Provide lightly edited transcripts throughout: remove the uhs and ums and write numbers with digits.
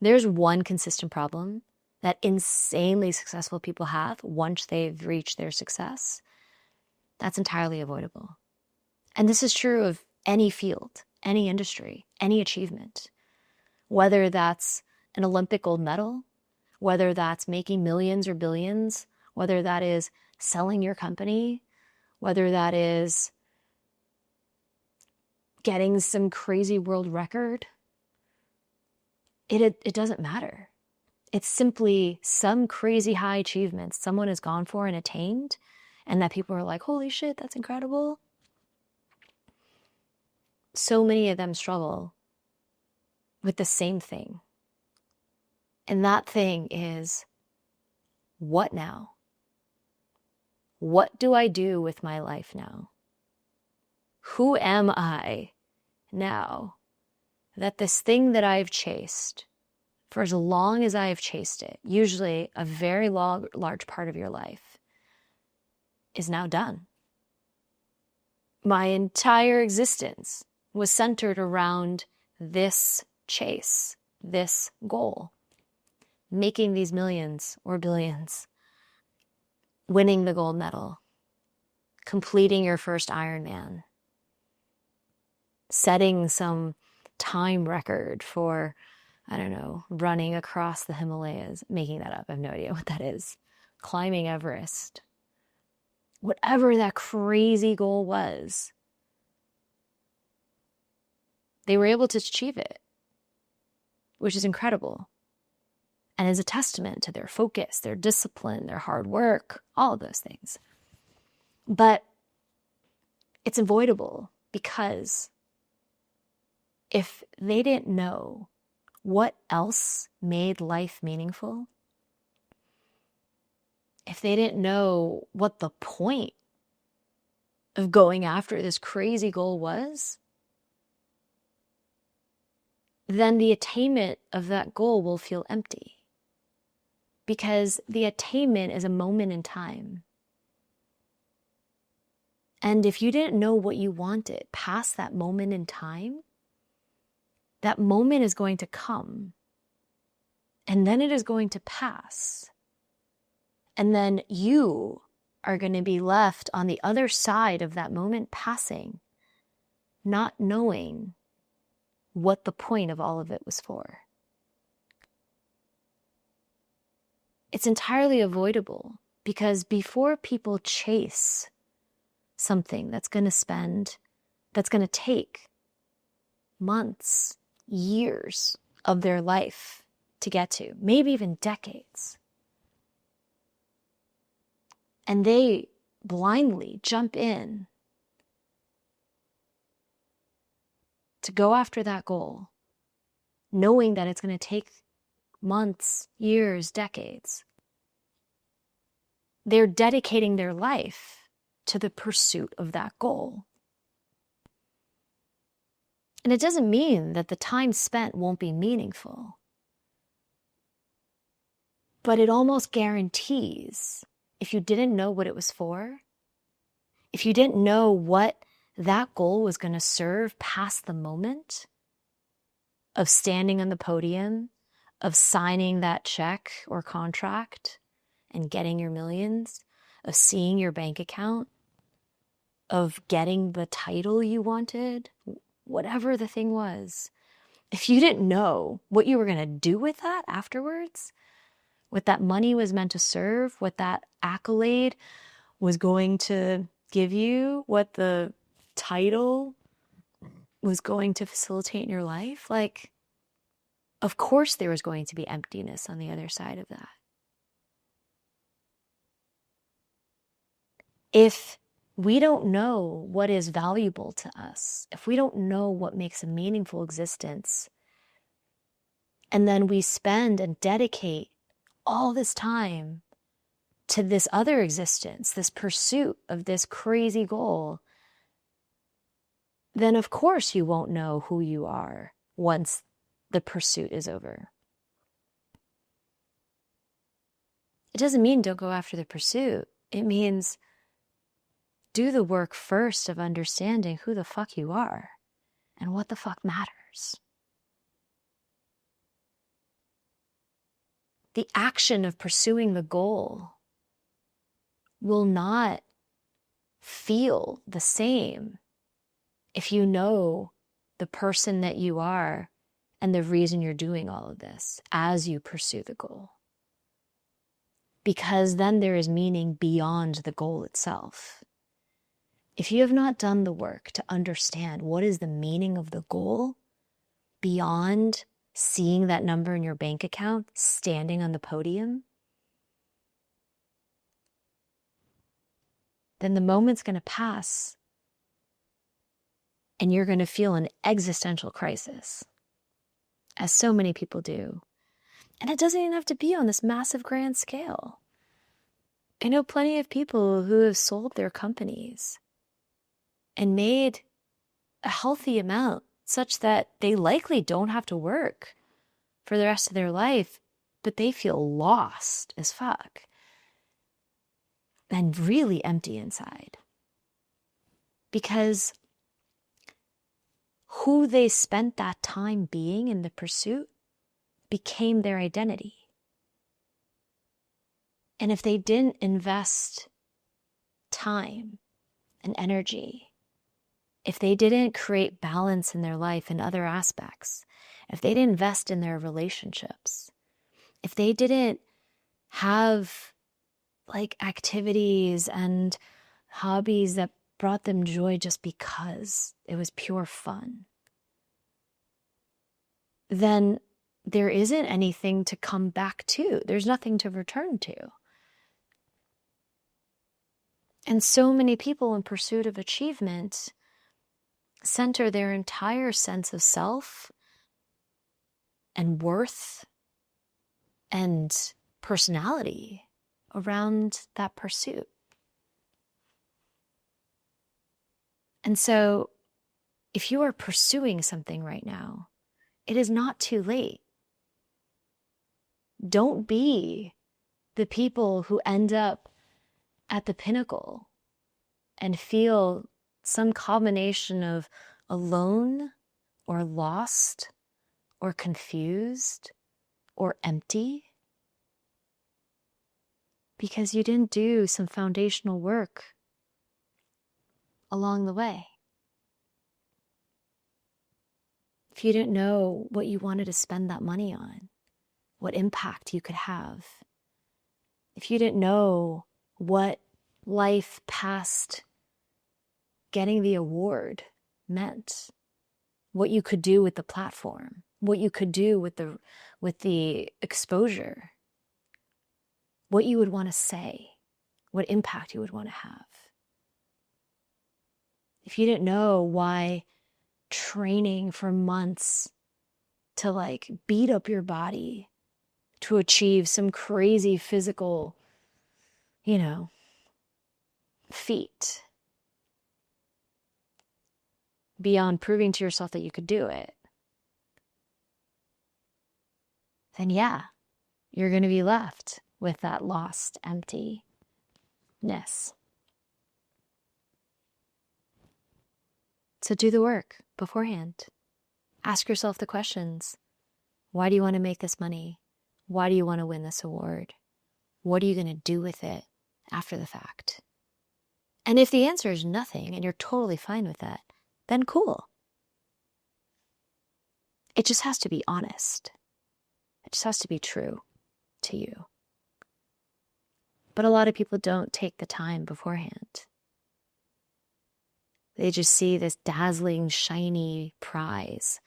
there's one consistent problem that insanely successful people have once they've reached their success, that's entirely avoidable. And this is true of any field, any industry, any achievement, whether that's an Olympic gold medal, whether that's making millions or billions, whether that is selling your company, whether that is getting some crazy world record. It doesn't matter. It's simply some crazy high achievement someone has gone for and attained, and that people are like, holy shit, that's incredible. So many of them struggle with the same thing. And that thing is, what now? What do I do with my life now? Who am I now that this thing that I've chased for as long as I have chased it, usually a very large part of your life, is now done? My entire existence was centered around this chase, this goal, making these millions or billions, winning the gold medal, completing your first Ironman, setting some time record for, I don't know, running across the Himalayas, making that up, I have no idea what that is, climbing Everest, whatever that crazy goal was, they were able to achieve it, which is incredible. And is a testament to their focus, their discipline, their hard work, all of those things. But it's avoidable because if they didn't know what else made life meaningful, if they didn't know what the point of going after this crazy goal was, then the attainment of that goal will feel empty. Because the attainment is a moment in time. And if you didn't know what you wanted past that moment in time, that moment is going to come. And then it is going to pass. And then you are going to be left on the other side of that moment passing, not knowing what the point of all of it was for. It's entirely avoidable because before people chase something that's going to take months, years of their life to get to, maybe even decades, and they blindly jump in to go after that goal, knowing that it's going to take months, years, decades, they're dedicating their life to the pursuit of that goal. And it doesn't mean that the time spent won't be meaningful. But it almost guarantees, if you didn't know what it was for, if you didn't know what that goal was going to serve past the moment of standing on the podium, of signing that check or contract and getting your millions, of seeing your bank account, of getting the title you wanted, whatever the thing was, if you didn't know what you were going to do with that afterwards, what that money was meant to serve, what that accolade was going to give you, what the title was going to facilitate in your life, like, of course there was going to be emptiness on the other side of that. If we don't know what is valuable to us, if we don't know what makes a meaningful existence, and then we spend and dedicate all this time to this other existence, this pursuit of this crazy goal, then of course you won't know who you are once the pursuit is over. It doesn't mean don't go after the pursuit. It means do the work first of understanding who the fuck you are and what the fuck matters. the action of pursuing the goal will not feel the same if you know the person that you are and the reason you're doing all of this as you pursue the goal. Because then there is meaning beyond the goal itself. If you have not done the work to understand what is the meaning of the goal beyond seeing that number in your bank account, standing on the podium, then the moment's going to pass and you're going to feel an existential crisis, as so many people do. And it doesn't even have to be on this massive grand scale. I know plenty of people who have sold their companies and made a healthy amount such that they likely don't have to work for the rest of their life, but they feel lost as fuck and really empty inside. Because who they spent that time being in the pursuit became their identity. And if they didn't invest time and energy, if they didn't create balance in their life in other aspects, if they didn't invest in their relationships, if they didn't have like activities and hobbies that brought them joy just because it was pure fun, then there isn't anything to come back to. There's nothing to return to. And so many people in pursuit of achievement center their entire sense of self and worth and personality around that pursuit. And so if you are pursuing something right now, it is not too late. Don't be the people who end up at the pinnacle and feel some combination of alone or lost or confused or empty because you didn't do some foundational work along the way. If you didn't know what you wanted to spend that money on, what impact you could have, if you didn't know what life past getting the award meant, what you could do with the platform, what you could do with the exposure, what you would want to say, what impact you would want to have. If you didn't know why training for months to like beat up your body to achieve some crazy physical, feat beyond proving to yourself that you could do it, then yeah, you're going to be left with that lost emptiness. So do the work beforehand. Ask yourself the questions. Why do you want to make this money? Why do you want to win this award? What are you going to do with it after the fact? And if the answer is nothing and you're totally fine with that, then cool. It just has to be honest. It just has to be true to you. But a lot of people don't take the time beforehand. They just see this dazzling, shiny prize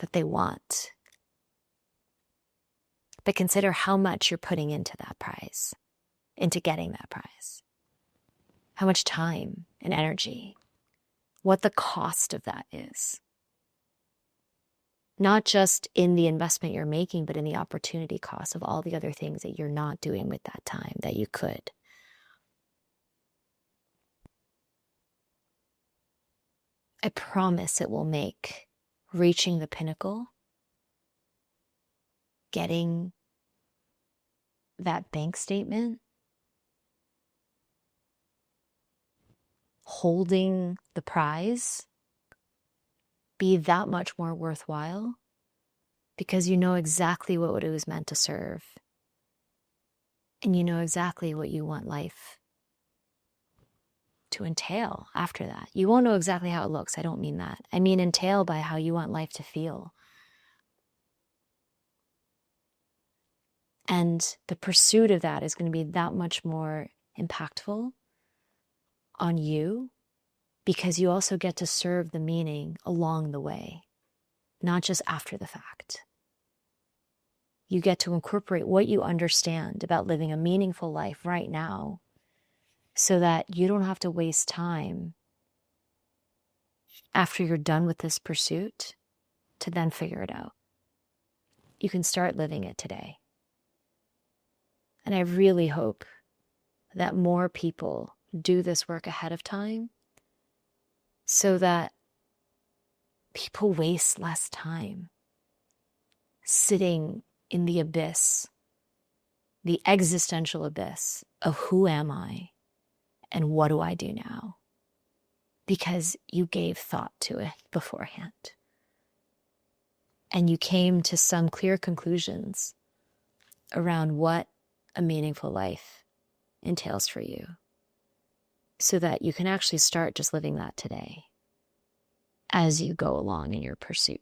that they want. But consider how much you're putting into that prize, into getting that prize. How much time and energy, what the cost of that is. Not just in the investment you're making, but in the opportunity cost of all the other things that you're not doing with that time that you could. I promise it will make reaching the pinnacle, getting that bank statement, holding the prize be that much more worthwhile because you know exactly what it was meant to serve And you know exactly what you want life to entail after that. You won't know exactly how it looks. I don't mean that. I mean entail by how you want life to feel. And the pursuit of that is going to be that much more impactful on you, because you also get to serve the meaning along the way, not just after the fact. You get to incorporate what you understand about living a meaningful life right now, so that you don't have to waste time after you're done with this pursuit to then figure it out. You can start living it today. And I really hope that more people do this work ahead of time, so that people waste less time sitting in the abyss, the existential abyss of who am I and what do I do now? Because you gave thought to it beforehand. And you came to some clear conclusions around what a meaningful life entails for you, so that you can actually start just living that today as you go along in your pursuit.